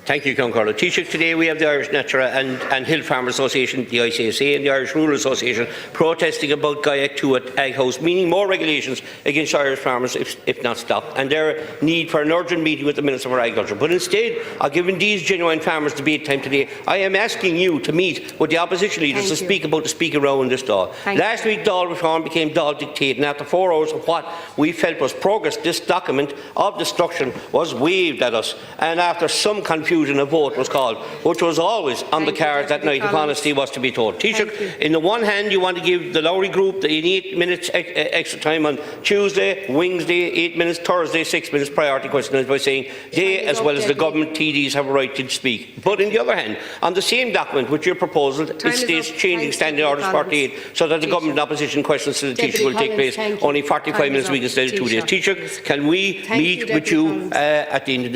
Thank you, Concordo. Taoiseach, today we have the Irish Natural and Hill Farmer Association, the ICSA, and the Irish Rural Association protesting about GAEC 2 at Ag House, meaning more regulations against Irish farmers if not stopped, and their need for an urgent meeting with the Minister for Agriculture. But instead of giving these genuine farmers debate time today, I am asking you to meet with the opposition leaders to speak about the speaker row in this Dáil. Last week, Dáil reform became Dáil dictate, and after 4 hours of what we felt was progress, this document of destruction was waved at us, and after some confusion, a vote was called, which was always on the cards that night if honesty was to be told. Taoiseach, in the one hand, you want to give the Lowry group the 8 minutes extra time on Tuesday, Wednesday 8 minutes, Thursday 6 minutes priority questions by saying they, as well as the government TDs, have a right to speak. But on the other hand, on the same document with your proposal, it states changing Standing Orders 48 so that the government opposition questions to the Taoiseach will take place only 45 minutes a week instead of 2 days. Taoiseach, can we meet with you at the end of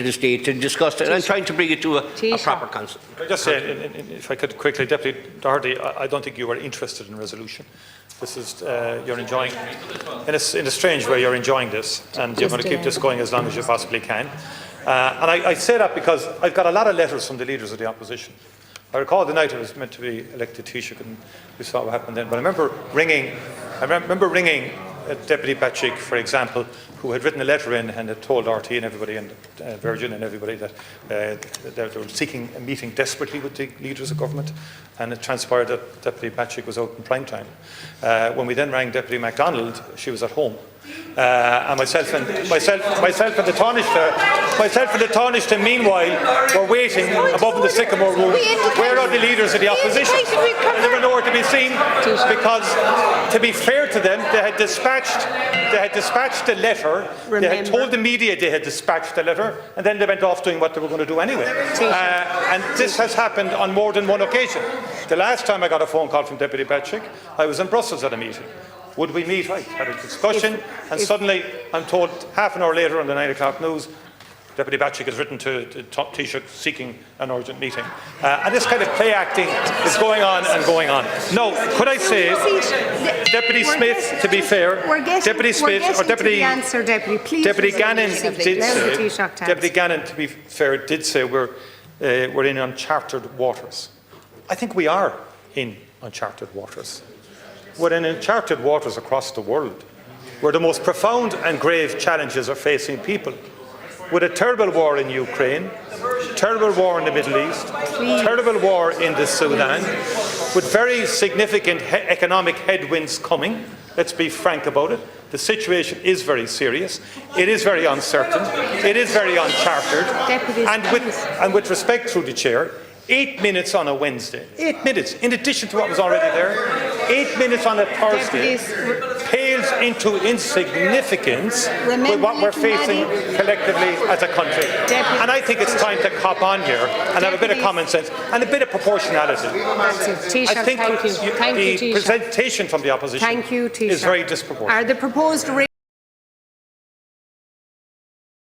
this day to discuss it? And trying to bring it to a proper council. Just say, if I could quickly, Deputy Doherty, I don't think you are interested in resolution. This is you're enjoying, in a strange way, you're enjoying this, and you're going to keep this going as long as you possibly can. And I say that because I've got a lot of letters from the leaders of the opposition. I recall the night I was meant to be elected Taoiseach, and we saw what happened then. But I remember ringing Deputy Patrick, for example, who had written a letter in and had told RT and everybody, and Virgin and everybody, that they were seeking a meeting desperately with the leaders of government, and it transpired that Deputy Patrick was out in prime time. When we then rang Deputy MacDonald, she was at home. And myself and the Taoiseach, meanwhile, were waiting above in the sycamore room. Where are the leaders of the opposition? And they were nowhere to be seen, because, to be fair to them, they had dispatched the letter. They had told the media they had dispatched the letter, and then they went off doing what they were going to do anyway. And this has happened on more than one occasion. The last time I got a phone call from Deputy Patrick, I was in Brussels at a meeting. Would we meet? I had a discussion, and suddenly I'm told half an hour later on the 9 o'clock news, Deputy Patrick has written to Taoiseach seeking an urgent meeting. And this kind of play acting is going on and going on. No, could I say, Deputy Smith, to be fair, Deputy Smith, or Deputy Gannon to be fair, did say we're in uncharted waters. I think we are in uncharted waters. We're in uncharted waters across the world, where the most profound and grave challenges are facing people. With a terrible war in Ukraine, terrible war in the Middle East, terrible war in the Sudan, with very significant economic headwinds coming. Let's be frank about it. The situation is very serious. It is very uncertain. It is very uncharted. And with respect, through the chair, 8 minutes on a Wednesday, 8 minutes, in addition to what was already there, 8 minutes on a Thursday, pales into insignificance with what we're facing collectively as a country. And I think it's time to cop on here and have a bit of common sense and a bit of proportionality. I think the presentation from the opposition is very disproportionate. Are the proposed